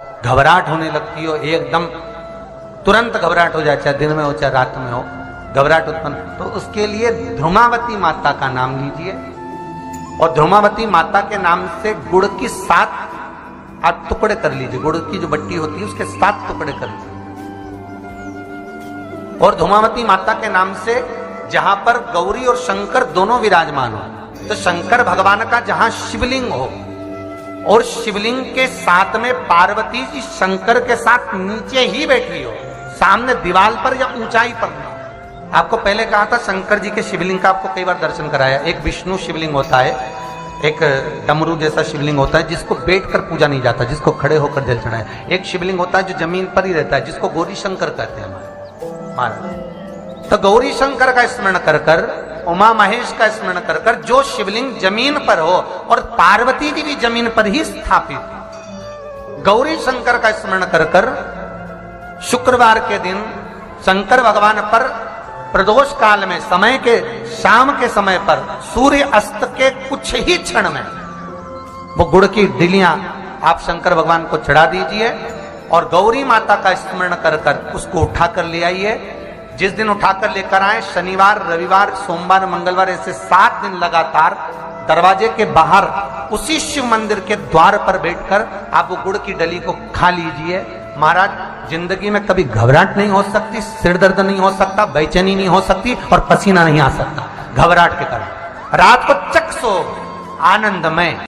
घबराहट होने लगती हो, एकदम तुरंत घबराहट हो जाए, चाहे दिन में हो चाहे रात में हो, घबराहट उत्पन्न, तो उसके लिए ध्रुमावती माता का नाम लीजिए और ध्रुमावती माता के नाम से गुड़ की 7 आप टुकड़े कर लीजिए। गुड़ की जो बट्टी होती है उसके 7 टुकड़े कर लीजिए और ध्रुमावती माता के नाम से जहां पर गौरी और शंकर दोनों विराजमान हो, तो शंकर भगवान का जहां शिवलिंग हो और शिवलिंग के साथ में पार्वती जी शंकर के साथ नीचे ही बैठी हो, सामने दीवार पर या ऊंचाई पर ना। आपको पहले कहा था शंकर जी के शिवलिंग का आपको कई बार दर्शन कराया। एक विष्णु शिवलिंग होता है, एक डमरू जैसा शिवलिंग होता है जिसको बैठकर पूजा नहीं जाता, जिसको खड़े होकर जल चढ़ाया। एक शिवलिंग होता है जो जमीन पर ही रहता है, जिसको गौरी शंकर कहते हैं हमारे। तो गौरी शंकर का स्मरण कर कर, उमा महेश का स्मरण कर कर, जो शिवलिंग जमीन पर हो और पार्वती जी भी जमीन पर ही स्थापित, गौरी शंकर का स्मरण कर कर शुक्रवार के दिन शंकर भगवान पर प्रदोष काल में समय के शाम के समय पर सूर्य अस्त के कुछ ही क्षण में वो गुड़ की डिलियां आप शंकर भगवान को चढ़ा दीजिए और गौरी माता का स्मरण कर कर उसको उठाकर ले आइए। जिस दिन उठाकर लेकर आए, शनिवार, रविवार, सोमवार, मंगलवार, ऐसे 7 दिन लगातार दरवाजे के बाहर उसी शिव मंदिर के द्वार पर बैठकर आप वो गुड़ की डली को खा लीजिए। महाराज, जिंदगी में कभी घबराहट नहीं हो सकती, सिर दर्द नहीं हो सकता, बेचैनी नहीं हो सकती और पसीना नहीं आ सकता घबराहट के कारण। रात को चक सो आनंदमय।